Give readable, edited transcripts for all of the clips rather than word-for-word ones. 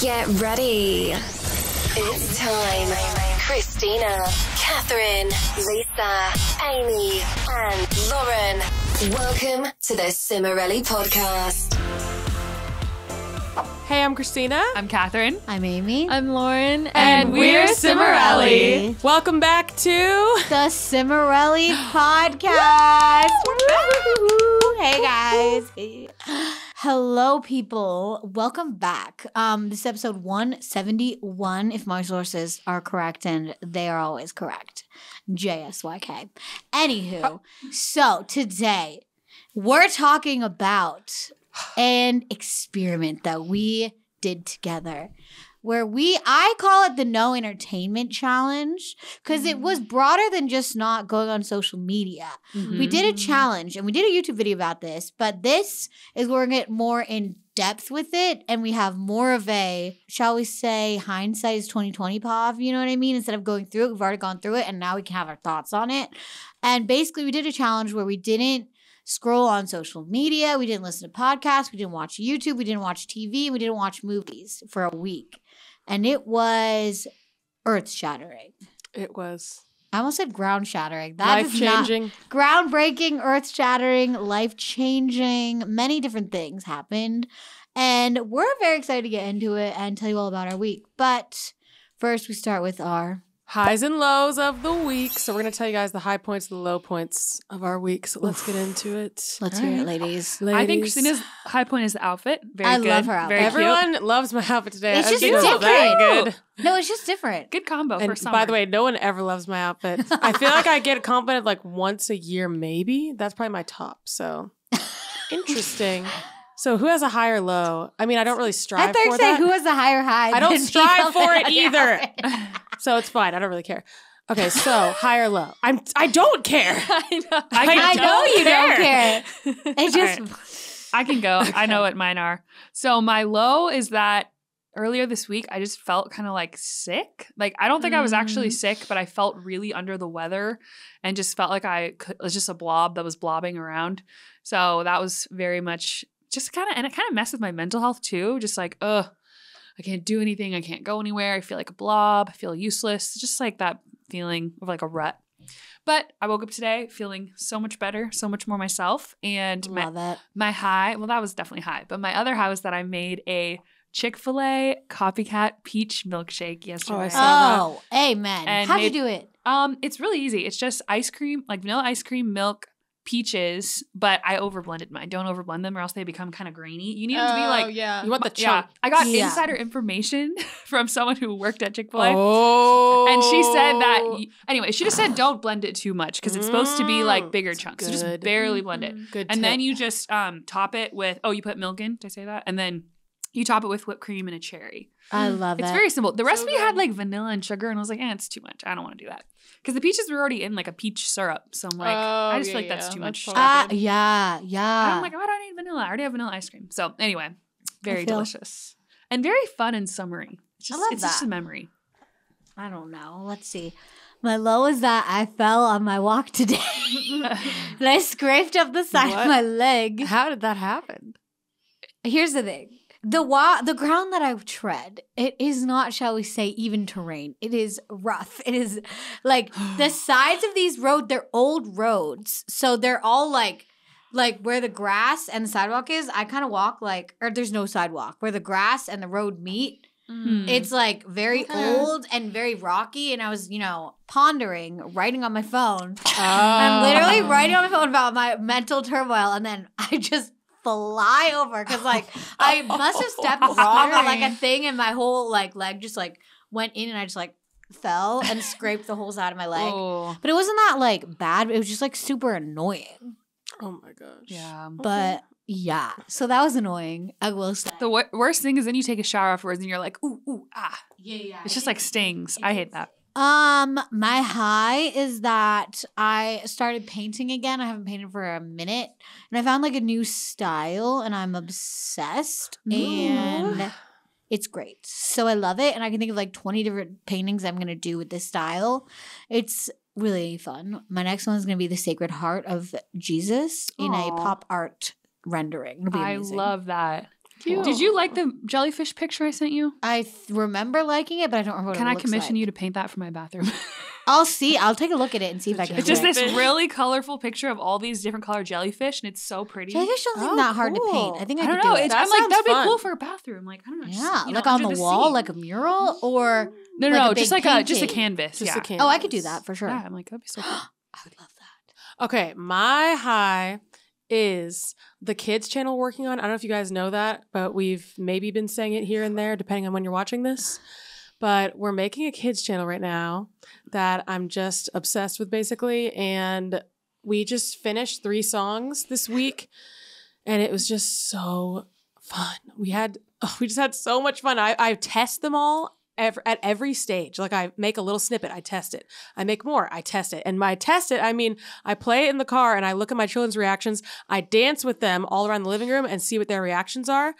Get ready. It's time. Christina, Catherine, Lisa, Amy, and Lauren. Welcome to the Cimorelli podcast. Hey, I'm Christina. I'm Catherine. I'm Amy. I'm Lauren. And we're Cimorelli. Welcome back to The Cimorelli podcast. Hey, guys. Hey. Hello, people. Welcome back. This is episode 171, if my sources are correct, and they are always correct. JSYK. Anywho, so today we're talking about an experiment that we did together where I call it the no entertainment challenge because it was broader than just not going on social media. Mm-hmm. We did a challenge and we did a YouTube video about this, but this is where we're going to get more in depth with it and we have more of a, shall we say, hindsight is 2020 POV, you know what I mean? Instead of going through it, we've already gone through it and now we can have our thoughts on it. And basically we did a challenge where we didn't scroll on social media, we didn't listen to podcasts, we didn't watch YouTube, we didn't watch TV, we didn't watch movies for a week. And it was earth-shattering. It was. I almost said ground-shattering. Life-changing. Groundbreaking, earth-shattering, life-changing. Many different things happened. And we're very excited to get into it and tell you all about our week. But first, we start with our highs and lows of the week. So we're going to tell you guys the high points and the low points of our week. So let's get into it. Let's hear it, ladies. I think Christina's high point is the outfit. Very good. I love her outfit. Very Everyone cute. loves my outfit today. It's just different. different. No, it's just different. Good combo for And summer. by the way, no one ever loves my outfit. I feel like I get complimented like once a year, maybe. That's probably my top. So interesting. So who has a high or low? I mean, I don't really strive I thought you for say that. who has the higher high. I don't than strive people for it that- either. So it's fine. I don't really care. Okay, so high or low? I don't care. I know. I know you don't care. It just Right. I can go. I know what mine are. So my low is that earlier this week, I just felt kind of like sick. Like, I don't think I was actually sick, but I felt really under the weather and just felt like it was just a blob that was blobbing around. So that was very much just and it kind of messed with my mental health too. Just like, I can't do anything. I can't go anywhere. I feel like a blob. I feel useless. Just like that feeling of like a rut. But I woke up today feeling so much better, so much more myself. And my high, well, that was definitely high. But my other high was that I made a Chick-fil-A copycat peach milkshake yesterday. Oh, I saw Oh, amen. And How'd you do it? It's really easy. It's just ice cream, like vanilla ice cream, milk, peaches, but I overblended mine. Don't overblend them or else they become kind of grainy. You need them to be like, you want the chunk. I got insider information from someone who worked at Chick-fil-A. Oh. And she said that, anyway, she just said don't blend it too much because it's supposed to be like bigger chunks. So just barely blend it. Good and tip. then you just top it with, you put milk in, did I say that? And then you top it with whipped cream and a cherry. I love it. It's very simple. The recipe had like vanilla and sugar, and I was like, it's too much. I don't want to do that. Because the peaches were already in like a peach syrup. So I'm like, I just feel like that's too much. Yeah. And I'm like, why do I need vanilla? I already have vanilla ice cream. So anyway, very delicious. And very fun and summery. It's just a memory. I don't know. Let's see. My low is that I fell on my walk today. And I scraped up the side of my leg. How did that happen? Here's the thing. The ground that I tread, it is not, shall we say, even terrain. It is rough. It is like the sides of these roads, they're old roads. So they're all like where the grass and the sidewalk is, I kind of walk or there's no sidewalk. Where the grass and the road meet, it's like very old and very rocky. And I was, pondering, writing on my phone. I'm literally writing on my phone about my mental turmoil. And then I just fly over because I must have stepped wrong or a thing and my whole leg just went in and I just fell and scraped the whole side of my leg. Oh. But it wasn't that bad. It was just super annoying. Oh my gosh. Yeah. But yeah, so that was annoying. I will say. The worst thing is then you take a shower afterwards and you're like, ooh, ah. Yeah. It's just stings. I hate that. My high is that I started painting again. I haven't painted for a minute. And I found a new style and I'm obsessed. Ooh. And it's great. So I love it. And I can think of 20 different paintings I'm going to do with this style. It's really fun. My next one is going to be the Sacred Heart of Jesus in a pop art rendering. It'll be amazing. I love that. cute. Did you like the jellyfish picture I sent you? I remember liking it, but I don't remember what Can it I looks commission like. you to paint that for my bathroom? I'll see. I'll take a look at it and see if I can. It's do just it. this really colorful picture of all these different colored jellyfish, and it's so pretty. Jellyfish don't seem that hard to paint. I think I I could don't know. do it. It's, That I'm like, sounds that'd be fun. cool for a bathroom. Like, I don't know. Yeah, just, like on under the wall, sea. like a mural, or No, like a big just like just a painting. canvas. Just yeah. a canvas. Oh, I could do that for sure. Yeah, I'm like, that'd be so cool. I would love that. Okay, my high is the kids channel working on. I don't know if you guys know that, but we've maybe been saying it here and there depending on when you're watching this. But we're making a kids channel right now that I'm just obsessed with basically. And we just finished 3 songs this week and it was just so fun. We just had so much fun. I test them all at every stage. Like I make a little snippet, I test it. I make more, I test it. And by test it, I mean, I play it in the car and I look at my children's reactions. I dance with them all around the living room and see what their reactions are.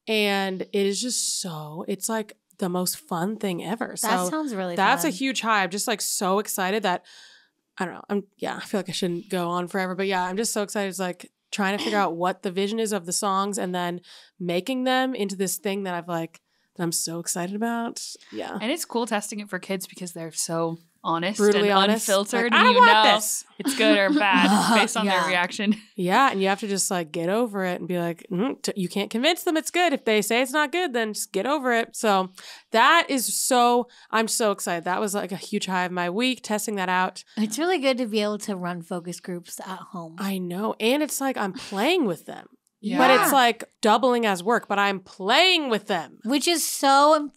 And it is just it's like the most fun thing ever. So That sounds really that's fun. a huge high. I'm just like so excited that, I don't know. I feel like I shouldn't go on forever, but yeah, I'm just so excited. It's like trying to figure out what the vision is of the songs and then making them into this thing that I'm so excited about. Yeah. And it's cool testing it for kids because they're so honest Brutally and honest. unfiltered. Like, and I you want know this. it's good or bad based on Yeah. their reaction. Yeah. And you have to just like get over it and be like, you can't convince them it's good. If they say it's not good, then just get over it. So I'm so excited. That was like a huge high of my week, testing that out. It's really good to be able to run focus groups at home. I know. And it's like I'm playing with them. Yeah. But it's like doubling as work, but I'm playing with them. Which is so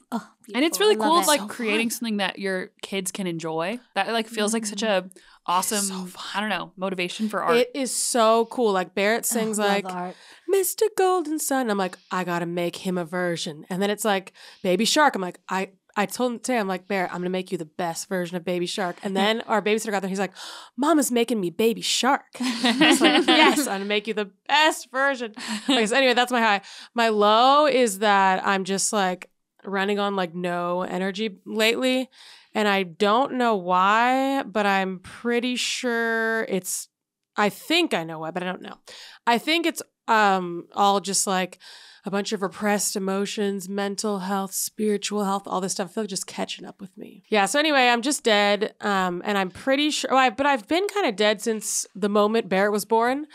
And it's beautiful. really I love cool, it. like So creating fun. something that your kids can enjoy. That like feels like such a awesome, so fun. I don't know, motivation for art. It is so cool. Like Barrett sings Love like art. Mr. Golden Sun. I'm like, I gotta make him a version. And then it's like Baby Shark. I'm like, I told him today, I'm like, Barrett, I'm gonna make you the best version of Baby Shark. And then our babysitter got there, he's like, Mama's making me Baby Shark. I was like, yes, I'm gonna make you the best version. Okay, so anyway, that's my high. My low is that I'm just like running on like no energy lately. And I don't know why, but I'm pretty sure I think I know why, but I don't know. I think it's all just like a bunch of repressed emotions, mental health, spiritual health, all this stuff. I feel like just catching up with me. Yeah. So anyway, I'm just dead. And I'm pretty sure, but I've been kind of dead since the moment Barrett was born.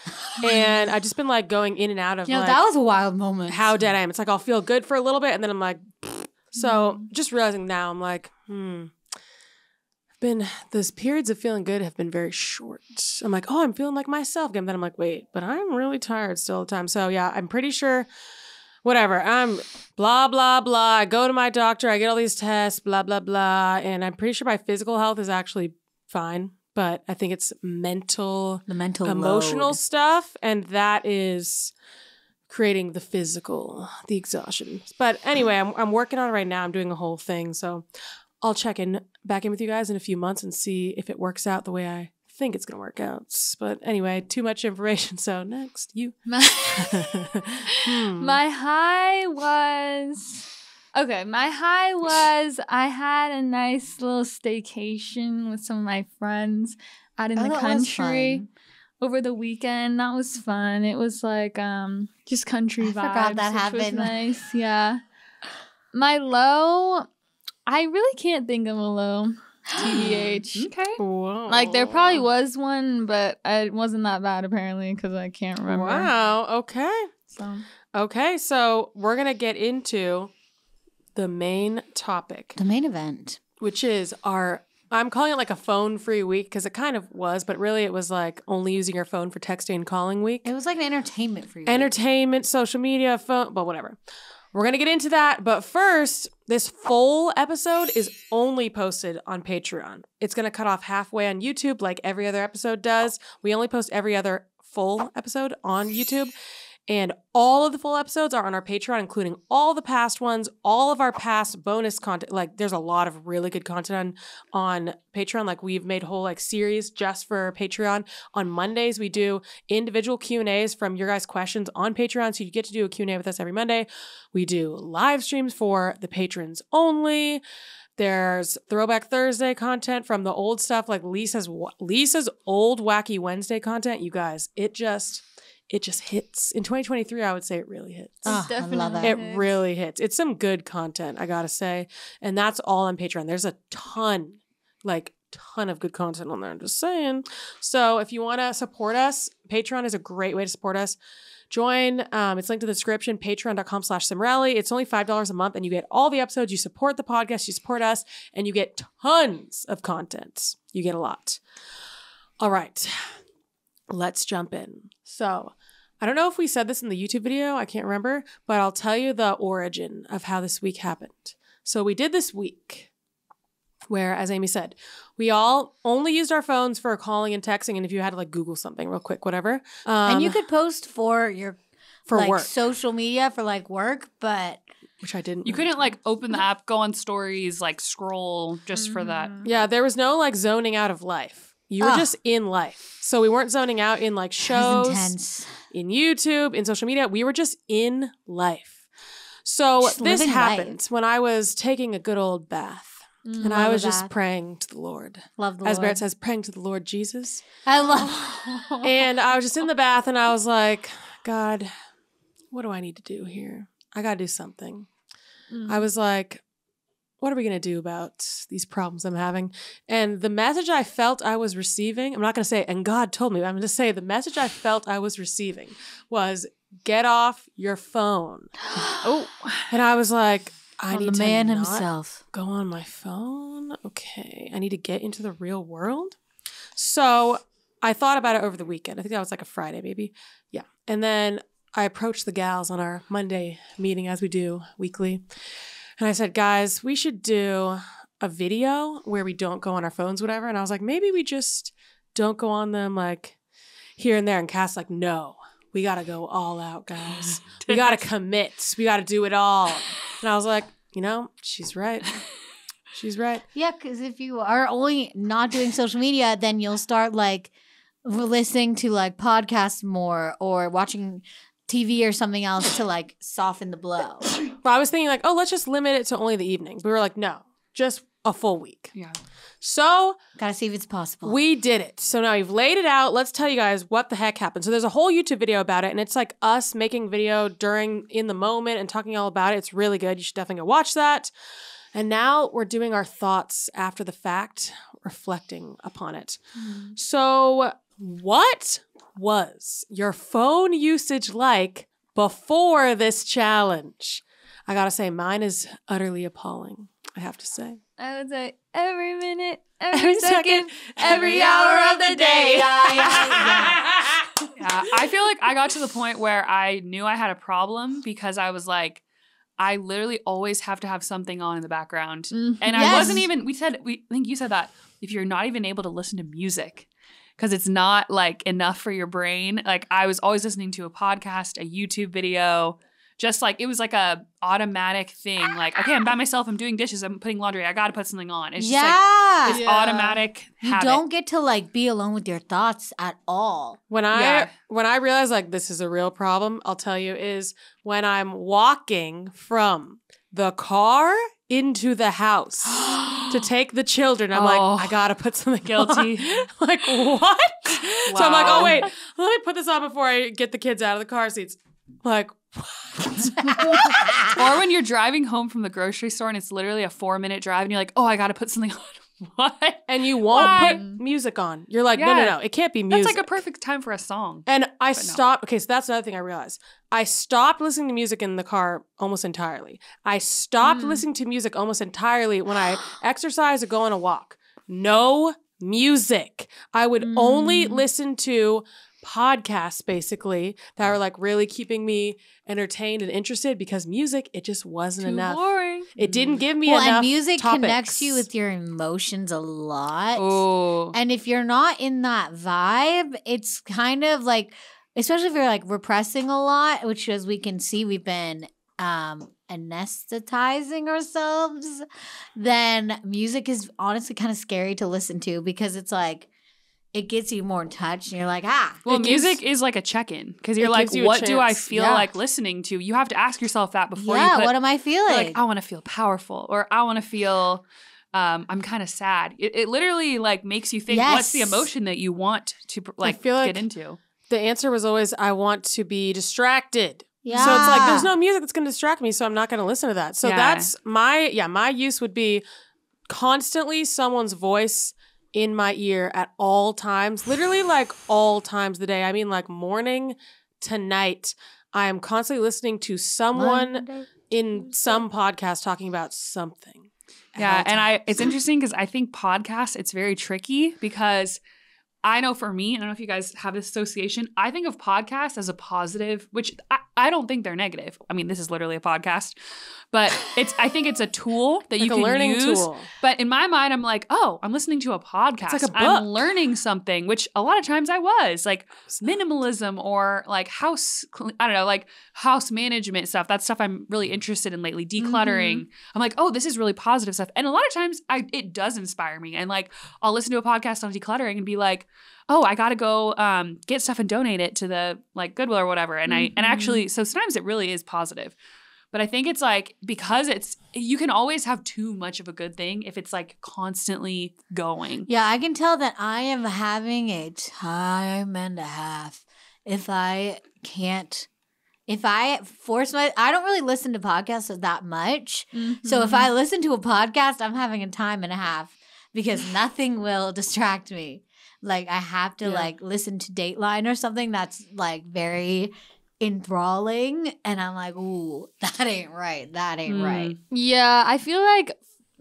And I've just been like going in and out of Yeah, like that was a wild moment. how dead I am. It's like I'll feel good for a little bit and then I'm like, so just realizing now I'm like, those periods of feeling good have been very short. I'm like, oh, I'm feeling like myself again. Then I'm like, wait, but I'm really tired still all the time. So yeah, I'm pretty sure, whatever. I'm blah, blah, blah. I go to my doctor. I get all these tests, blah, blah, blah. And I'm pretty sure my physical health is actually fine. But I think it's the mental emotional load. stuff. And that is creating the physical, the exhaustion. But anyway, I'm working on it right now. I'm doing a whole thing. So I'll back in with you guys in a few months and see if it works out the way I think it's going to work out. But anyway, too much information. So next, you. My high was I had a nice little staycation with some of my friends out in the that was country fun. over the weekend. That was fun. It was like just country I vibes. forgot that which was happened. nice. Yeah. My low, I really can't think of a low. TBH. Okay. Whoa. Like there probably was one, but it wasn't that bad apparently because I can't remember. Wow. Okay. So Okay. So we're going to get into the main topic, The main event. which is I'm calling it like a phone-free week because it kind of was, but really it was like only using your phone for texting and calling week. It was like an entertainment for you. Entertainment, social media, phone, but whatever. We're going to get into that. But first, this full episode is only posted on Patreon. It's going to cut off halfway on YouTube like every other episode does. We only post every other full episode on YouTube. And all of the full episodes are on our Patreon, including all the past ones, all of our past bonus content. Like there's a lot of really good content on Patreon. Like we've made whole like series just for Patreon. On Mondays, we do individual Q&As from your guys' questions on Patreon. So you get to do a Q&A with us every Monday. We do live streams for the patrons only. There's Throwback Thursday content from the old stuff, like Lisa's old Wacky Wednesday content. You guys, it just hits. In 2023, I would say it really hits. Oh, I love that. It really hits. It's some good content, I gotta say. And that's all on Patreon. There's a ton of good content on there. I'm just saying. So if you want to support us, Patreon is a great way to support us. Join. It's linked in the description, patreon.com/Cimorelli. It's only $5 a month and you get all the episodes. You support the podcast, you support us, and you get tons of content. You get a lot. All right. Let's jump in. So I don't know if we said this in the YouTube video. I can't remember, but I'll tell you the origin of how this week happened. So we did this week where, as Amy said, we all only used our phones for calling and texting. And if you had to like Google something real quick, whatever. And you could post for your work. social media for like work, but which I didn't. You couldn't like open the app, go on stories, like scroll just for that. Yeah, there was no like zoning out of life. You were just in life. So we weren't zoning out in like shows, intense. In YouTube, in social media. We were just in life. So Just this living happened life. when I was taking a good old bath. And I was just praying to the Lord. Love the As Lord. Barrett says, praying to the Lord Jesus. I love. And I was just in the bath and I was like, God, what do I need to do here? I got to do something. I was like, what are we going to do about these problems I'm having? And the message I felt I was receiving, I'm not going to say, and God told me, I'm going to say the message I felt I was receiving was get off your phone. And I was like, I need the to man not himself. go on my phone. Okay. I need to get into the real world. So I thought about it over the weekend. I think that was like a Friday maybe. Yeah. And then I approached the gals on our Monday meeting as we do weekly. And I said, guys, we should do a video where we don't go on our phones, whatever. And I was like, maybe we just don't go on them like here and there. And Cass like, no, we got to go all out, guys. We got to commit. We got to do it all. And I was like, you know, she's right. She's right. Yeah, because if you are only not doing social media, then you'll start like listening to like podcasts more or watching TV or something else to like soften the blow. But I was thinking like, oh, let's just limit it to only the evenings. We were like, no, just a full week. Yeah. So Gotta see if it's possible. we did it. So now you've laid it out. Let's tell you guys what the heck happened. So there's a whole YouTube video about it, and it's like us making video in the moment and talking all about it. It's really good. You should definitely go watch that. And now we're doing our thoughts after the fact, reflecting upon it. So what was your phone usage like before this challenge? I gotta say, mine is utterly appalling, I have to say. I would say every minute, every Every second, every hour of the day. Yeah, I feel like I got to the point where I knew I had a problem because I was like, I literally always have to have something on in the background. And I Yes. wasn't even, I think you said that, if you're not even able to listen to music because it's not like enough for your brain. Like I was always listening to a podcast, a YouTube video, just like it was like a automatic thing. Like, okay, I'm by myself, I'm doing dishes, I'm putting laundry, I got to put something on. It's just like this automatic You habit. don't get to like be alone with your thoughts at all. When I realize like this is a real problem, I'll tell you, is when I'm walking from the car into the house to take the children. I'm like, I gotta put something Guilty. on. Like, what? So I'm like, oh wait, let me put this on before I get the kids out of the car seats. Like, Or when you're driving home from the grocery store and it's literally a 4-minute drive and you're like, oh, I got to put something on. What? and you won't Why? put music on. You're like, Yeah. no, it can't be music. That's like a perfect time for a song. And I But no. stopped. Okay, so that's another thing I realized. I stopped listening to music in the car almost entirely. I stopped listening to music almost entirely when I exercise or go on a walk. No music. I would only listen to podcasts basically that were like really keeping me entertained and interested because music, it just wasn't Too enough. boring. It didn't give me Well, enough and music topics. connects you with your emotions a lot. Oh. And if you're not in that vibe, it's kind of like, especially if you're like repressing a lot, which as we can see, we've been anesthetizing ourselves, then music is honestly kind of scary to listen to because it's like, it gets you more in touch and you're like, Well, It gives- music is like a check-in because you're it like, gives you a what do I chance. feel Yeah. like listening to? You have to ask yourself that before you yeah, put, what am I feeling? you're like, I want to feel powerful or I want to feel I'm kind of sad. It literally like makes you think, what's the Yes. emotion that you want to like feel like get into? the answer was always, I want to be distracted. Yeah. So it's like, there's no music that's going to distract me, so I'm not going to listen to that. So Yeah. that's my use would be constantly someone's voice in my ear at all times, literally like all times of the day. I mean, like morning to night. I am constantly listening to someone in some podcast talking about something. Yeah, and it's interesting because I think podcasts, it's very tricky because I know for me, I don't know if you guys have this association, I think of podcasts as a positive, which I don't think they're negative. I mean, this is literally a podcast, but I think it's a tool that you Like a can learning use. tool. But in my mind, I'm like, oh, I'm listening to a podcast. It's like a I'm book. learning something, which a lot of times I was, like minimalism or like house management stuff. That's stuff I'm really interested in lately, decluttering. I'm like, oh, this is really positive stuff. And a lot of times it does inspire me. And like, I'll listen to a podcast on decluttering and be like, oh, I got to go get stuff and donate it to the like Goodwill or whatever. And actually, so sometimes it really is positive. But I think it's like, because you can always have too much of a good thing if it's like constantly going. Yeah, I can tell that I am having a time and a half if I force I don't really listen to podcasts that much. So if I listen to a podcast, I'm having a time and a half because nothing will distract me. Like I have to like listen to Dateline or something that's like very enthralling, and I'm like, ooh, that ain't right. That ain't right. Yeah, I feel like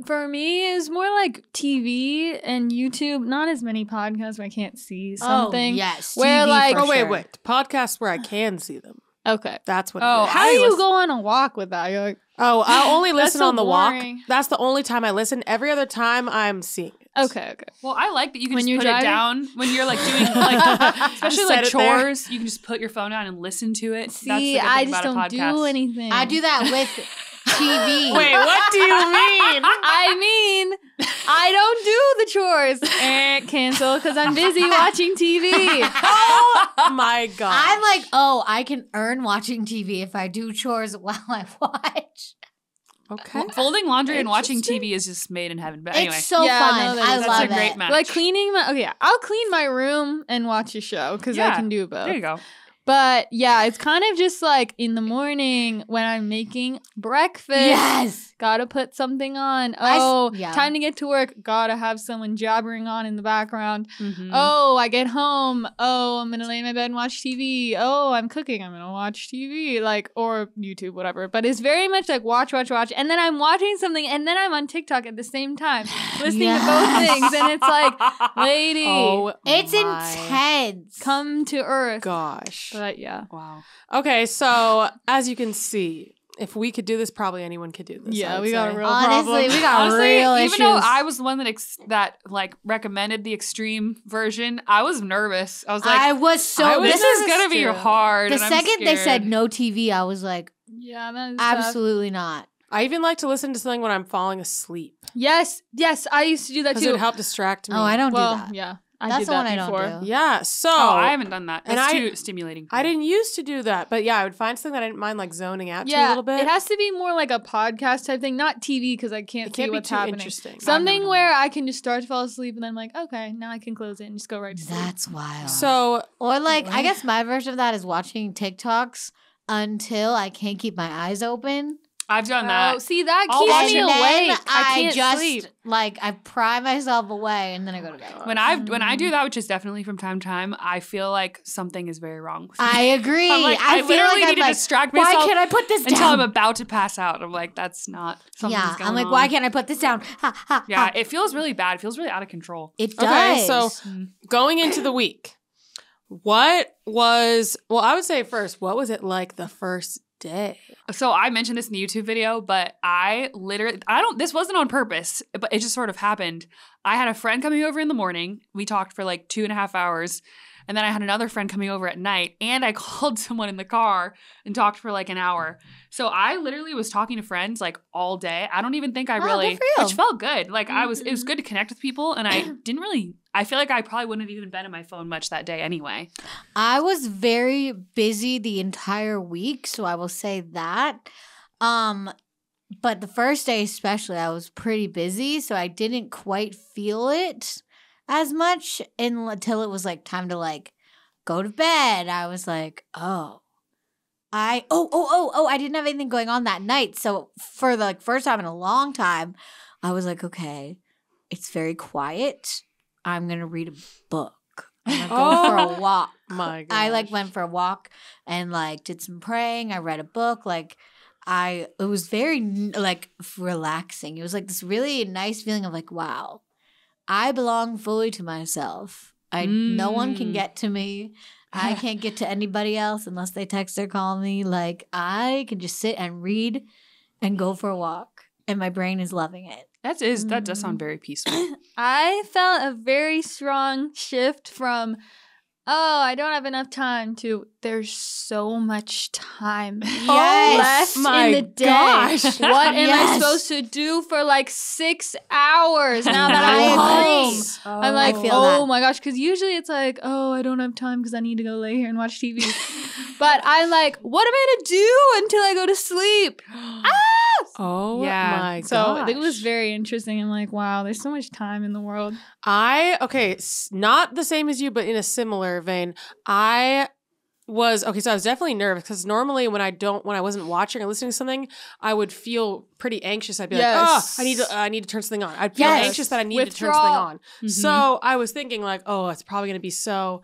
for me it's more like TV and YouTube. Not as many podcasts where I can't see something. Oh, yes. Where TV like, for sure. Wait. Podcasts where I can see them. okay. That's what Oh, it is. How do you go on a walk with that? You're like, Oh, I'll only listen so on the walk. boring. That's the only time I listen. Every other time I'm seeing it. okay. Well, I like that you can When just you're put it driving? down when you're like doing like, especially like Set it there. chores. You can just put your phone down and listen to it. That's the See, good thing I just about a don't podcast. do anything. I do that with TV. Wait, what do you mean? I mean, I don't do the chores. Cancel because I'm busy watching TV. Oh my God. I'm like, oh, I can earn watching TV if I do chores while I watch. Okay. Folding laundry and watching TV is just made in heaven. But anyway, It's so Yeah, fun. no, that I is- that's love a great it. match. Like cleaning I'll clean my room and watch a show because I Yeah, can do both. there you go. But yeah, it's kind of just like in the morning when I'm making breakfast. Yes. Gotta put something on. I s- Oh, yeah. time to get to work. Gotta have someone jabbering on in the background. Mhm. Oh, I get home. Oh, I'm gonna lay in my bed and watch TV. Oh, I'm cooking. I'm gonna watch TV, like, or YouTube, whatever. But it's very much like watch. And then I'm watching something and then I'm on TikTok at the same time, listening to both Yes. things. And it's like, lady, Oh, It's my intense. come to earth. gosh. But yeah. Wow. Okay, so as you can see, if we could do this, probably anyone could do this. I Yeah, would we got say. a real Honestly, problem. we got Honestly, real even issues. though I was the one that like recommended the extreme version, I was nervous. I was like, I was so. this is nervous gonna be too. hard. The and I'm second they said scared. no TV, I was like, Yeah, that is tough. absolutely not. I even like to listen to something when I'm falling asleep Yes, I used to do that because too. it would help distract me. Oh, I don't well, do that. yeah, I That's did the that one I before. don't do. Yeah, so Oh, I haven't done that. And That's I- too stimulating. I didn't used to do that, but yeah, I would find something that I didn't mind like zoning out to a Yeah, little bit. it has to be more like a podcast type thing, not TV because I can't It see can't be what's too happening. interesting. Something done where I can just start to fall asleep and then I'm like, okay, now I can close it and just go right to sleep. That's wild. So or like, I Really? guess my version of that is watching TikToks until I can't keep my eyes open. I've done that. Oh, see, that I'll keeps watch me it. And then awake. I can't just sleep. like I pry myself away and then I go to bed. When I do that, which is definitely from time to time, I feel like something is very wrong with me. I agree. I'm like, I feel literally like need I'm to like, distract why myself can't I put this until down? I'm about to pass out. I'm like, that's not something's Yeah, going I'm like, on. why can't I put this down? Ha, ha, Yeah, ha. it feels really bad. It feels really out of control. It okay, does. so going into the week, I would say first, what was it like the first day? So I mentioned this in the YouTube video, but this wasn't on purpose, but it just sort of happened. I had a friend coming over in the morning. We talked for like 2.5 hours. And then I had another friend coming over at night, and I called someone in the car and talked for like an hour. So I literally was talking to friends like all day. I don't even think I Oh, really, good for you. which felt good. Like it was good to connect with people, and I feel like I probably wouldn't have even been on my phone much that day anyway. I was very busy the entire week, so I will say that. But the first day especially, I was pretty busy, so I didn't quite feel it as much until it was like time to like go to bed. I was like, I didn't have anything going on that night. So for the first time in a long time, I was like, okay, it's very quiet. I'm going to read a book. I'm going to go for a walk. My gosh. I went for a walk and did some praying. I read a book. It was very relaxing. It was this really nice feeling of wow, I belong fully to myself. No one can get to me. I can't get to anybody else unless they text or call me. I can just sit and read and go for a walk, and my brain is loving it. That does sound very peaceful. I felt a very strong shift from, I don't have enough time to there's so much time left My in the day. gosh. What am I supposed to do for 6 hours now that I'm home? I'm I feel that. my gosh, because usually it's I don't have time because I need to go lay here and watch TV. But I'm what am I to do until I go to sleep? Oh Yeah. my gosh. So it was very interesting. I'm wow, there's so much time in the world. Not the same as you, but in a similar vein. So I was definitely nervous because normally when I wasn't watching or listening to something, I would feel pretty anxious. I'd be Yes. I need to turn something on. I'd feel Yes. anxious that I need to turn Withdrawal. something on. Mhm. So I was thinking it's probably going to be so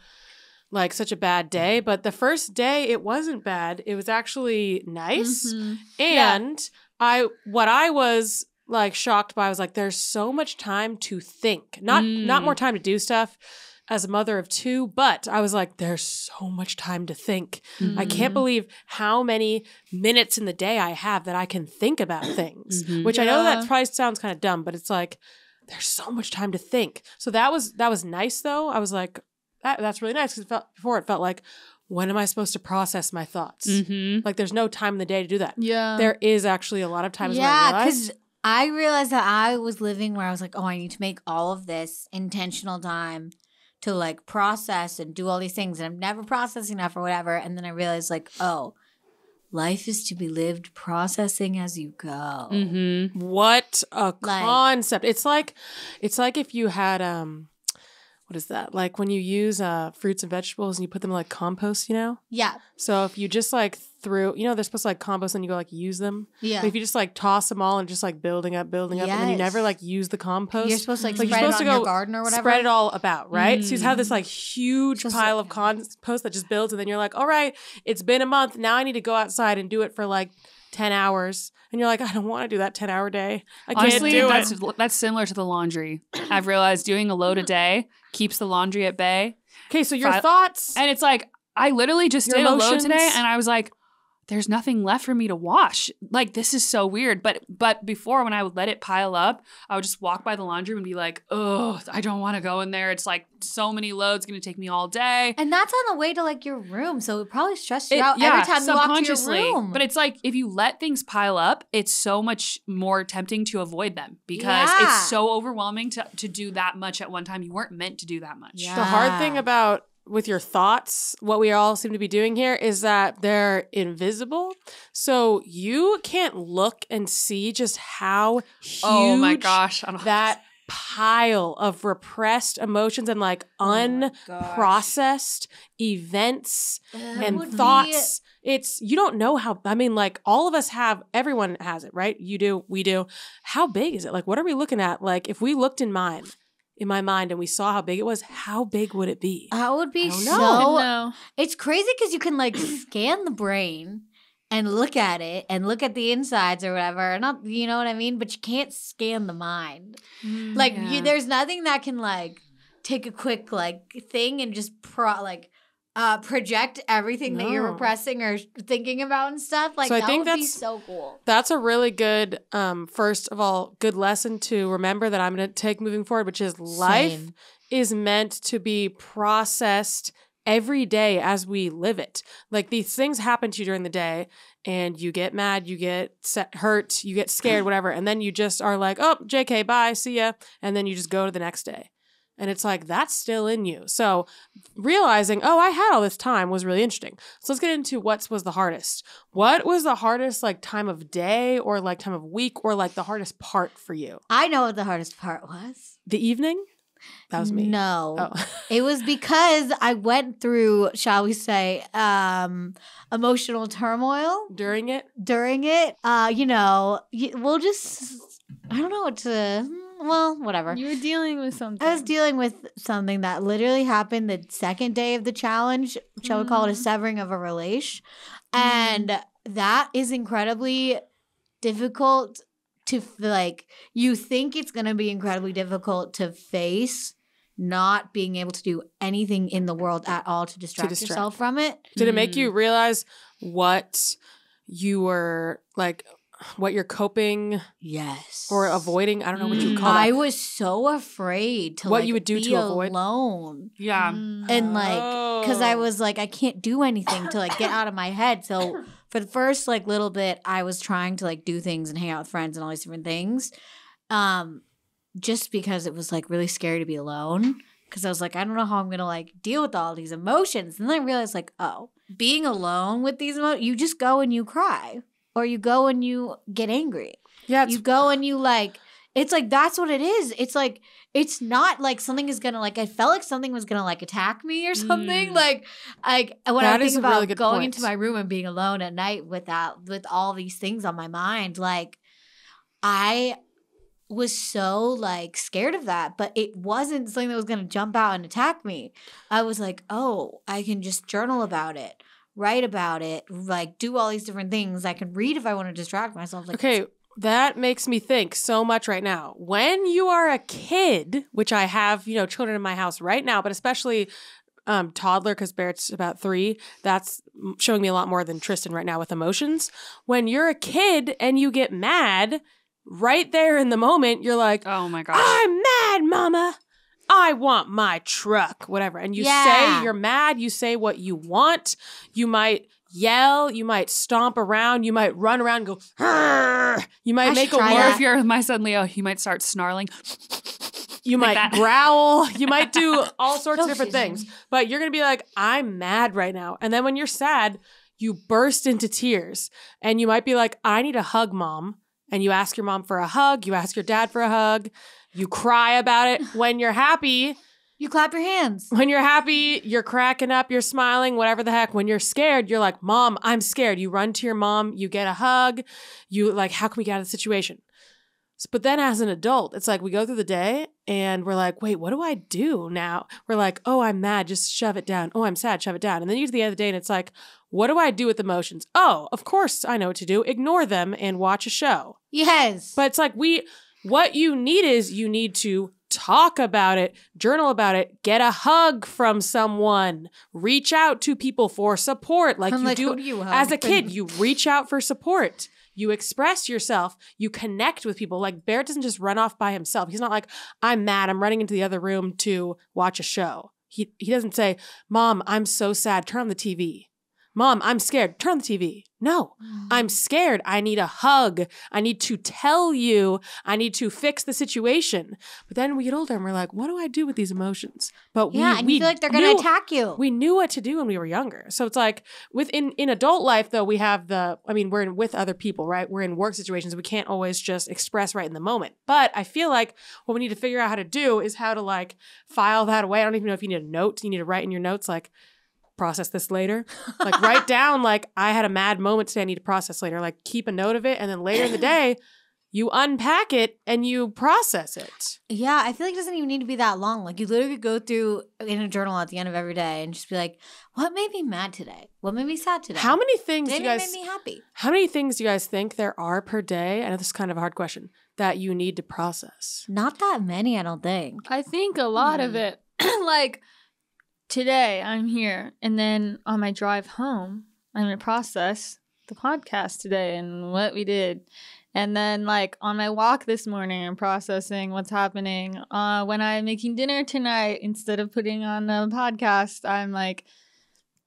such a bad day. But the first day it wasn't bad. It was actually nice. Mhm. And what I was shocked by was there's so much time to think. Not more time to do stuff as a mother of two, but I was there's so much time to think. I can't believe how many minutes in the day I have that I can think about things, which I know that probably sounds kind of dumb, but it's there's so much time to think. So that was nice though. I was that's really nice because before it felt when am I supposed to process my thoughts? There's no time in the day to do that. Yeah. There is actually a lot of times when I Yeah, realize. because I realized that I was living where I was I need to make all of this intentional time to process and do all these things, and I'm never processing enough or whatever. And then I realized life is to be lived processing as you go. What a concept. It's like if you had what is that? When you use fruits and vegetables and you put them in compost, Yeah. So if you just threw, they're supposed to compost and you go use them. Yeah. But if you just toss them all and just building up, and then you never use the compost. You're supposed to you're spread supposed it to on your garden or whatever. Spread it all about, right? So you have this huge Supposed pile of compost that just builds, and then you're all right, it's been a month. Now I need to go outside and do it for 10 hours. And you're I don't want to do that 10-hour day. I can't Honestly, do it. that's similar to the laundry. I've realized doing a load a day keeps the laundry at bay. Okay, so your thoughts. And it's I literally just Your did a load emotions. today and I was there's nothing left for me to wash. This is so weird. But before, when I would let it pile up, I would just walk by the laundry room and be oh, I don't want to go in there. It's so many loads, going to take me all day. And that's on the way to your room, so it probably stressed you out every time you walk to your room. But it's if you let things pile up, it's so much more tempting to avoid them because it's so overwhelming to do that much at one time. You weren't meant to do that much. Yeah. The hard thing about with your thoughts, what we all seem to be doing here is that they're invisible. So you can't look and see just how huge Oh my gosh. that pile of repressed emotions and unprocessed events and thoughts. You don't know how, all of us have, everyone has it, right? You do, we do. How big is it? What are we looking at? If we looked in my mind and we saw how big it was, how big would it be? That would be so. No. It's crazy because you can scan the brain and look at it and look at the insides or whatever. Not, you know what I mean? But you can't scan the mind. There's nothing that can take a quick thing and just project everything that you're repressing or thinking about and stuff. So I that think would be that's so cool. That's a really good, first of all, good lesson to remember that I'm going to take moving forward, which is life Same. is meant to be processed every day as we live it. These things happen to you during the day and you get mad, you get hurt, you get scared, whatever. And then you just are oh, JK, bye, see ya. And then you just go to the next day. And it's that's still in you. So realizing, I had all this time was really interesting. So let's get into what was the hardest. What was the hardest time of day or time of week or the hardest part for you? I know what the hardest part was. The evening? That was me. No. Oh. It was because I went through, shall we say, emotional turmoil During it? during it. We'll just, I don't know what to, well, whatever. You were dealing with something. I was dealing with something that literally happened the second day of the challenge. Shall we call it a severing of a relation? And that is incredibly difficult to, like, you think it's going to be incredibly difficult to face not being able to do anything in the world at all to distract yourself from it. Did it make you realize what you were, like, what you're coping Yes. or avoiding? I don't know what you call I that. was so afraid to What like, you would do be to avoid? alone. Yeah. And like, because I was like, I can't do anything to like get out of my head. So for the first like little bit, I was trying to like do things and hang out with friends and all these different things. Just because it was like really scary to be alone. Because I was like, I don't know how I'm gonna like deal with all these emotions. And then I realized like, oh, being alone with these emotions, you just go and you cry. Or you go and you get angry. Yeah, You go and you like, it's like, that's what it is. It's like, it's not like something is going to like, I felt like something was going to like attack me or something. Like when That I is think a really about good going point. into my room and being alone at night with all these things on my mind, like I was so like scared of that, but it wasn't something that was going to jump out and attack me. I was like, oh, I can just journal about it. Write about it, like do all these different things. I can read if I want to distract myself. Like, okay, that makes me think so much right now. When you are a kid, which I have, children in my house right now, but especially toddler, because Barrett's about 3, that's showing me a lot more than Tristan right now with emotions. When you're a kid and you get mad, right there in the moment, you're like, Oh my gosh. I'm mad, mama. I want my truck, whatever. And you say you're mad. You say what you want. You might yell. You might stomp around. You might run around and go, "Arr!" You might make a Or word. if you're my son Leo, he might start snarling. You like might that. growl. You might do all sorts of Oh, different she's- things. But you're going to be like, I'm mad right now. And then when you're sad, you burst into tears. And you might be like, I need a hug, Mom. And you ask your mom for a hug. You ask your dad for a hug. You cry about it. When you're happy, you clap your hands. when you're happy, you're cracking up, you're smiling, whatever the heck. When you're scared, you're like, Mom, I'm scared. You run to your mom, you get a hug. You like, how can we get out of the situation? But then as an adult, it's like we go through the day and we're like, wait, what do I do now? We're like, oh, I'm mad. Just shove it down. Oh, I'm sad. Shove it down. And then you get to the end of the day and it's like, what do I do with emotions? Oh, of course I know what to do. Ignore them and watch a show. Yes. But it's like what you need is you need to talk about it, journal about it, get a hug from someone, reach out to people for support. Like I'm you like, do who do you hug? as a kid, you reach out for support. You express yourself. You connect with people. Like Barrett doesn't just run off by himself. He's not like, I'm mad. I'm running into the other room to watch a show. He doesn't say, Mom, I'm so sad. Turn on the TV. Mom, I'm scared. Turn on the TV. No, I'm scared. I need a hug. I need to tell you. I need to fix the situation. But then we get older and we're like, what do I do with these emotions? But yeah, and you feel like they're going to attack you. We knew what to do when we were younger. So it's like in adult life, though, we have we're with other people, right? We're in work situations. We can't always just express right in the moment. But I feel like what we need to figure out how to do is how to like file that away. I don't even know if you need a note. You need to write in your notes like, process this later. Like write down like I had a mad moment today I need to process later. Like keep a note of it and then later in the day you unpack it and you process it. Yeah, I feel like it doesn't even need to be that long. Like you literally go through in a journal at the end of every day and just be like, what made me mad today? What made me sad today? How many things Did do you it guys make me happy? How many things do you guys think there are per day? I know this is kind of a hard question that you need to process. Not that many, I don't think. I think a lot of it, like today I'm here and then on my drive home, I'm going to process the podcast today and what we did. And then like on my walk this morning, I'm processing what's happening. When I'm making dinner tonight, instead of putting on a podcast, I'm like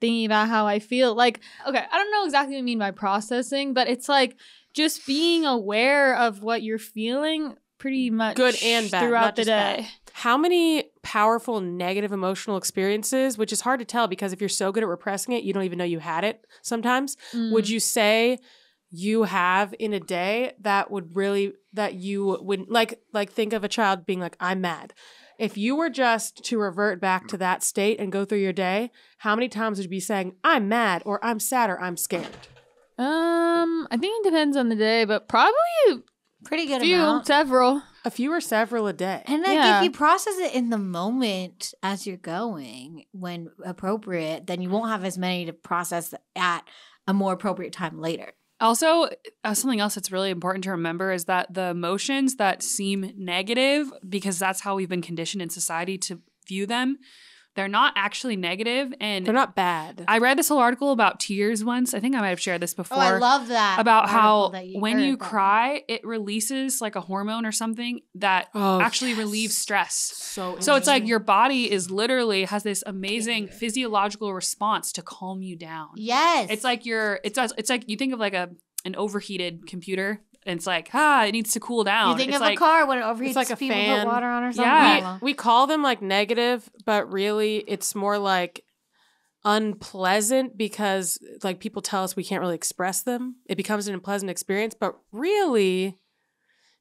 thinking about how I feel. Like, okay, I don't know exactly what I mean by processing, but it's like just being aware of what you're feeling pretty much Good and bad, throughout not the just day. bad. How many powerful negative emotional experiences, which is hard to tell because if you're so good at repressing it, you don't even know you had it sometimes. Would you say you have in a day that you wouldn't like think of a child being like, I'm mad. If you were just to revert back to that state and go through your day, how many times would you be saying, I'm mad or I'm sad or I'm scared? I think it depends on the day, but probably Pretty good few, amount. several. A few or several a day. And like Yeah. if you process it in the moment as you're going, when appropriate, then you won't have as many to process at a more appropriate time later. Also, something else that's really important to remember is that the emotions that seem negative, because that's how we've been conditioned in society to view them, they're not actually negative. And They're not bad. I read this whole article about tears once. I think I might have shared this before. Oh, I love that. About how article that when you or that- cry, it releases like a hormone or something that actually relieves stress. So So it's like your body is literally has this amazing physiological response to calm you down. Yes. It's like it's like you think of like an overheated computer and it's like, it needs to cool down. you think it's of like, a car when it overheats, like a people fan. put water on or something. Yeah. I don't know. we call them like negative, but really it's more like unpleasant because like people tell us we can't really express them. It becomes an unpleasant experience, but really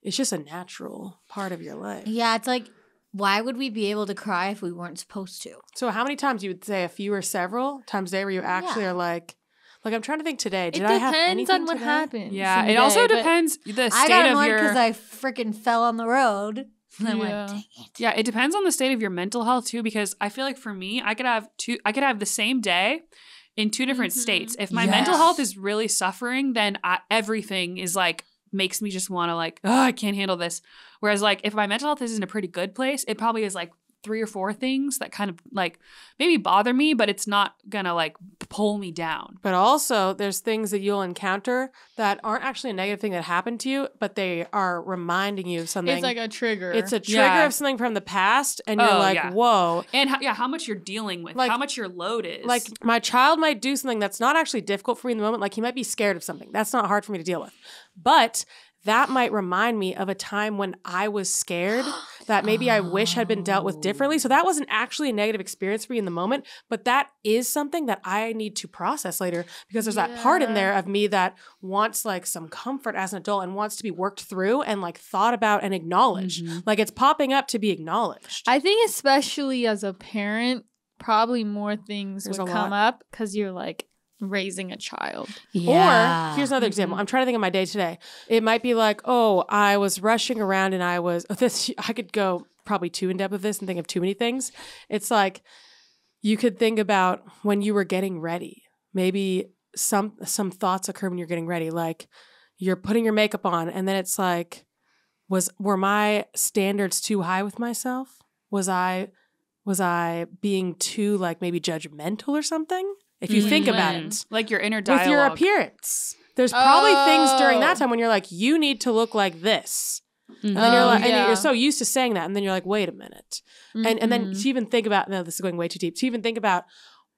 it's just a natural part of your life. Yeah, it's like, why would we be able to cry if we weren't supposed to? So how many times you would say a few or several times a day where you actually are like I'm trying to think today. Did It I have depends anything on what today? happens. yeah. in the It also day, but- depends the I state got of annoyed your. because I freaking fell on the road. And I Yeah. went, dang it. Yeah, it depends on the state of your mental health too, because I feel like for me, I could have the same day in two different states. If my mental Yes. health is really suffering, then everything is like makes me just want to like, I can't handle this. Whereas like if my mental health is in a pretty good place, it probably is like 3 or 4 things that kind of like maybe bother me, but it's not gonna like pull me down. But also, there's things that you'll encounter that aren't actually a negative thing that happened to you, but they are reminding you of something. It's like a trigger. It's a trigger Yeah. of something from the past, and you're Oh, like, yeah. whoa. And how much you're dealing with, Like- how much your load is. Like, my child might do something that's not actually difficult for me in the moment. Like, he might be scared of something. That's not hard for me to deal with. But that might remind me of a time when I was scared that maybe I wish had been dealt with differently. So that wasn't actually a negative experience for me in the moment, but that is something that I need to process later because there's that part in there of me that wants like some comfort as an adult and wants to be worked through and like thought about and acknowledged. Like it's popping up to be acknowledged. I think especially as a parent, probably more things There's would a come lot. up because you're like raising a child. Or here's another example. I'm trying to think of my day today. It might be like, oh, I was rushing around and I could go probably too in depth with this and think of too many things. It's like you could think about when you were getting ready. Maybe some thoughts occur when you're getting ready. Like you're putting your makeup on and then it's like, were my standards too high with myself? Was I being too like maybe judgmental or something? If you think about it. like your inner dialogue. With your appearance. There's probably things during that time when you're like, you need to look like this. And then you're like, and you're so used to saying that. And then you're like, wait a minute. And then to even think about, no, this is going way too deep. To even think about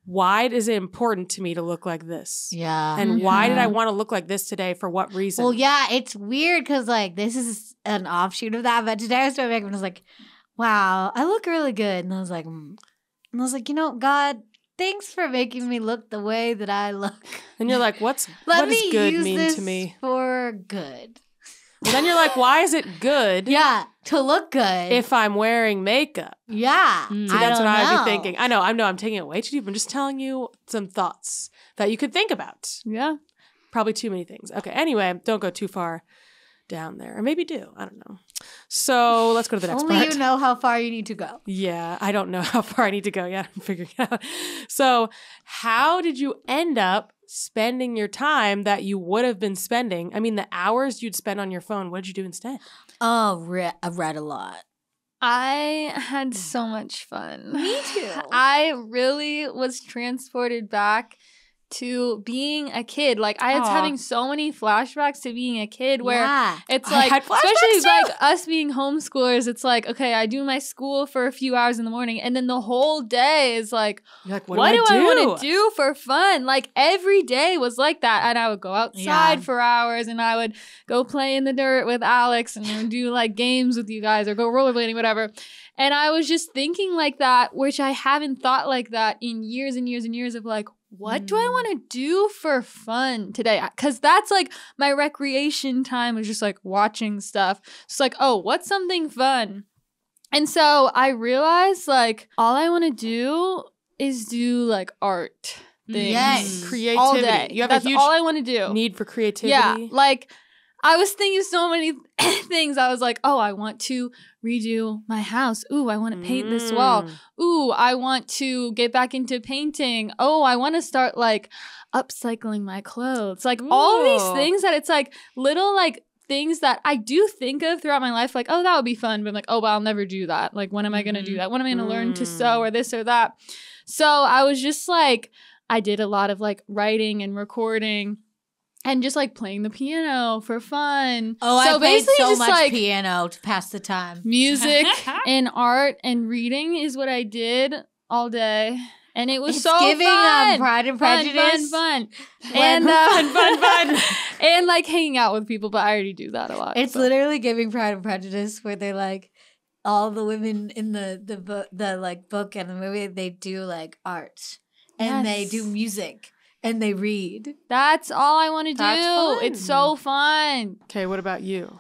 why is it important to me to look like this? Yeah. And why did I want to look like this today? For what reason? Well, yeah, it's weird because like this is an offshoot of that. But today I was doing makeup and I was like, wow, I look really good. And I was like, you know, God, thanks for making me look the way that I look. And you're like, what Let does me good use mean this to me? for good. And then you're like, why is it good Yeah, to look good. if I'm wearing makeup? yeah, So I that's don't what I'd know. be thinking. I know I'm taking it way too deep. I'm just telling you some thoughts that you could think about. Yeah. Probably too many things. Okay, anyway, don't go too far down there. Or maybe do. I don't know. So let's go to the next Only part. you know how far you need to go. Yeah, I don't know how far I need to go yet. I'm figuring it out. So how did you end up spending your time that you would have been spending? I mean, the hours you'd spend on your phone, what did you do instead? Oh, I read a lot. I had so much fun. Me too. I really was transported back to being a kid. Like I was Aw. having so many flashbacks to being a kid where Yeah. it's I like, had flashbacks especially too. like us being homeschoolers, it's like, okay, I do my school for a few hours in the morning and then the whole day is like, You're like, what do I want to do for fun? Like every day was like that. And I would go outside Yeah. for hours and I would go play in the dirt with Alex and then do like games with you guys or go rollerblading, whatever. And I was just thinking like that, which I haven't thought like that in years and years and years of like, what do I want to do for fun today? Because that's like my recreation time is just like watching stuff. It's like, oh, what's something fun? And so I realized like all I want to do is do like art things. Yes. Creativity. All day. You have That's a huge all I want to do. need for creativity. Yeah, like I was thinking so many things. I was like, oh, I want to redo my house. Ooh, I want to paint this wall. Ooh, I want to get back into painting. Oh, I want to start like upcycling my clothes. Like all of these things that it's like little like things that I do think of throughout my life. Like, oh, that would be fun. But I'm like, oh, but I'll never do that. Like, when am I going to do that? When am I going to learn to sew or this or that? So I was just like, I did a lot of like writing and recording. And just like playing the piano for fun. Oh, so I played basically so just much like piano to pass the time. music and art and reading is what I did all day. And it was It's so giving fun. Pride and Prejudice. Fun. When- And fun. And like hanging out with people, but I already do that a lot. It's so. literally giving Pride and Prejudice, where they're like all the women in the like book and the movie, they do like art and they Yes. do music and they read. That's all I want to do. That's fun. It's so fun. Okay, what about you?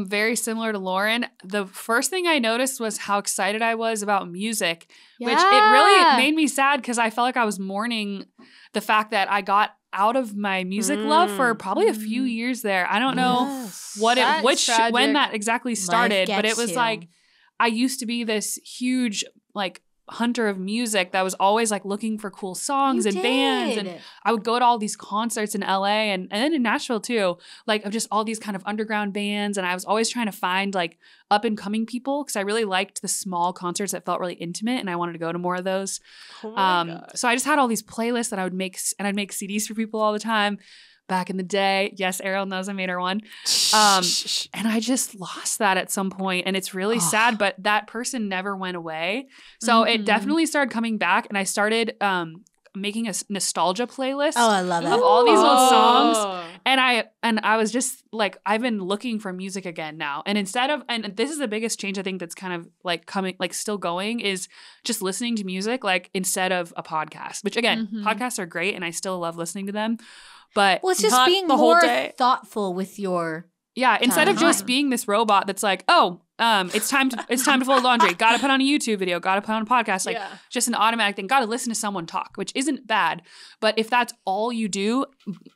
Very similar to Lauren. The first thing I noticed was how excited I was about music, which it really made me sad because I felt like I was mourning the fact that I got out of my music love for probably a few years there. I don't know Yes. what That's when tragic. that exactly started, but it gets was you. like I used to be this huge like hunter of music that was always like looking for cool songs You and bands, and did. I would go to all these concerts in LA and then in Nashville too, like of just all these kind of underground bands, and I was always trying to find like up and coming people because I really liked the small concerts that felt really intimate, and I wanted to go to more of those. Oh my God. So I just had all these playlists that I would make, and I'd make CDs for people all the time. Back in the day, yes, Ariel knows I made her one. And I just lost that at some point, and it's really sad, but that person never went away. So it definitely started coming back, and I started making a nostalgia playlist Oh, I love that. of all these old songs. Oh. And I was just like, I've been looking for music again now. And instead of, and this is the biggest change I think that's kind of like coming, like still going, is just listening to music, like instead of a podcast, which again, podcasts are great and I still love listening to them. But Well, it's just Not being the whole more day. thoughtful with your. yeah, instead of just Time. being this robot that's like, oh, it's time to fold laundry. Got to put on a YouTube video. Got to put on a podcast. Like Yeah. just an automatic thing. Got to listen to someone talk, which isn't bad. But if that's all you do,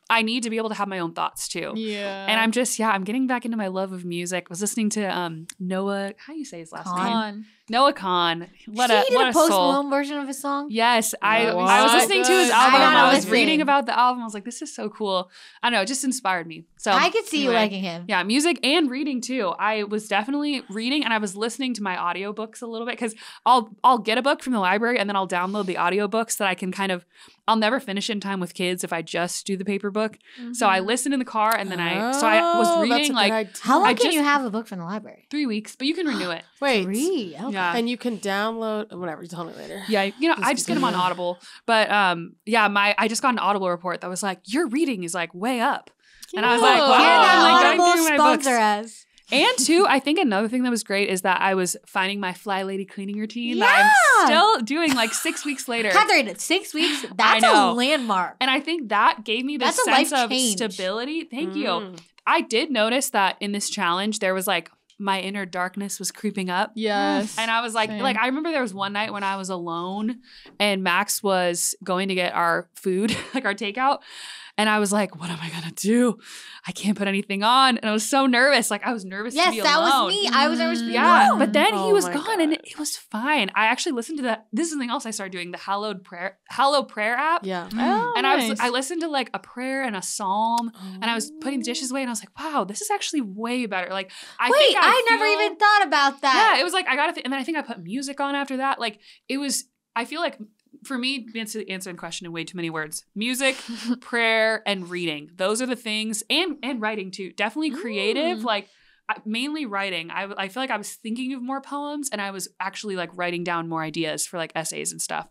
I need to be able to have my own thoughts too. Yeah. And I'm just I'm getting back into my love of music. Was listening to Noah. How do you say his last name? on. Noah Khan. What he did what a a Post soul. Malone version of a song. Yes, I What? was listening to his Good. album. I gotta I was listen. reading about the album. I was like, this is so cool. I don't know, it just inspired me. So I could see you anyway. liking him. Yeah, music and reading too. I was definitely reading, and I was listening to my audiobooks a little bit because I'll get a book from the library and then I'll download the audiobooks that I can I'll never finish in time with kids if I just do the paper book. So I listen in the car, and then I was Oh, that's a reading good like idea. How long I can just- you have a book from the library? 3 weeks, but you can renew it. Wait. 3. Okay. Yeah. And you can download whatever. You tell me later. Yeah, I just get them on Audible. But I just got an Audible report that was like, your reading is like way up. And I was like, Cute. wow, Hear that, I'm like Audible going through my books. sponsor us. And two, I think another thing that was great is that I was finding my Fly Lady cleaning routine Yeah. that I'm still doing like 6 weeks later. Catherine, 6 weeks. That's know. a landmark. And I think that gave me this That's a sense life of change. stability. Thank you. Mm. I did notice that in this challenge, there was like my inner darkness was creeping up. Yes. And I was like, Same. I remember there was one night when I was alone and Max was going to get our food, like our takeout. And I was like, what am I going to do? I can't put anything on. And I was so nervous. Like I was nervous to Yes, be that alone. was me. I was nervous to be Yeah, alone. but then he Oh was my gone and God. it was fine. I actually listened to this is something else I started doing, the Hallow Prayer app. Yeah. Oh, And nice. I listened to like a prayer and a psalm, and I was putting the dishes away, and I was like, "Wow, this is actually way better." Like, Wait, I never even thought about that. Yeah, it was like I got to, and then I think I put music on after that. Like, it was. I feel like for me, answering the question in way too many words: music, prayer, and reading. Those are the things, and writing too. Definitely creative. Like. Mainly writing. I feel like I was thinking of more poems, and I was actually like writing down more ideas for like essays and stuff.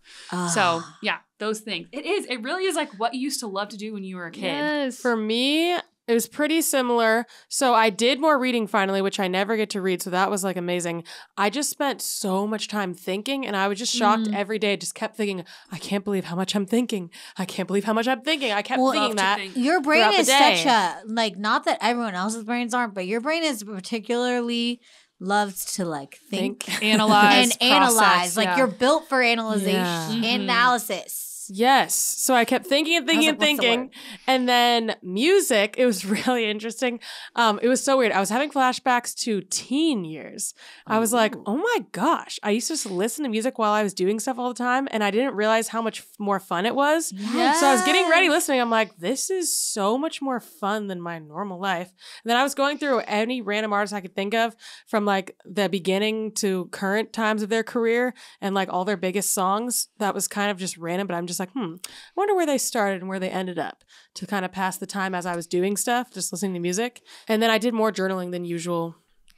So yeah, those things. It really is like what you used to love to do when you were a kid. Yes. For me, It was pretty similar. So I did more reading finally, which I never get to read. So that was like amazing. I just spent so much time thinking and I was just shocked every day. Just kept thinking, I can't believe how much I'm thinking. I can't believe how much I'm thinking. I kept thinking that. Your brain throughout the is day. such a, like, not that everyone else's brains aren't, but your brain is particularly loves to like think. Analyze, and analyze. process, Like yeah. you're built for analyzation, Yeah. analysis. Yes. So I kept thinking and thinking and what's the thinking. word? And then music, it was really interesting. It was so weird. I was having flashbacks to teen years. I was like, oh my gosh. I used to just listen to music while I was doing stuff all the time. And I didn't realize how much more fun it was. Yes. So I was getting ready listening. I'm like, this is so much more fun than my normal life. And then I was going through any random artist I could think of from like the beginning to current times of their career and like all their biggest songs. That was kind of just random, but I'm just like, I wonder where they started and where they ended up to kind of pass the time as I was doing stuff, just listening to music. And then I did more journaling than usual.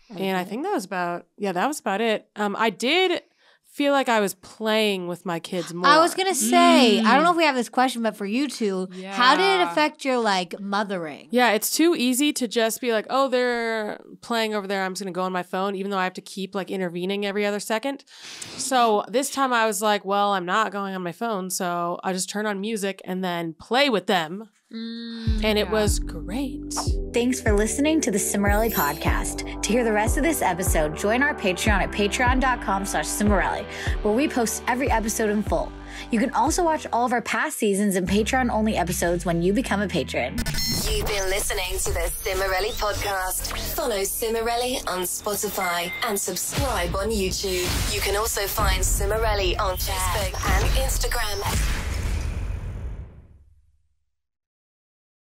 And I think that was about it. I did feel like I was playing with my kids more. I was going to say, I don't know if we have this question, but for you two, how did it Yeah. affect your like mothering? Yeah, it's too easy to just be like, oh, they're playing over there. I'm just going to go on my phone, even though I have to keep like intervening every other second. So this time I was like, well, I'm not going on my phone. So I just turn on music and then play with them. And it was great. Thanks for listening to the Cimorelli podcast. To hear the rest of this episode, join our Patreon at patreon.com/Cimorelli, where we post every episode in full. You can also watch all of our past seasons and Patreon-only episodes when you become a patron. You've been listening to the Cimorelli podcast. Follow Cimorelli on Spotify and subscribe on YouTube. You can also find Cimorelli on Facebook and Instagram.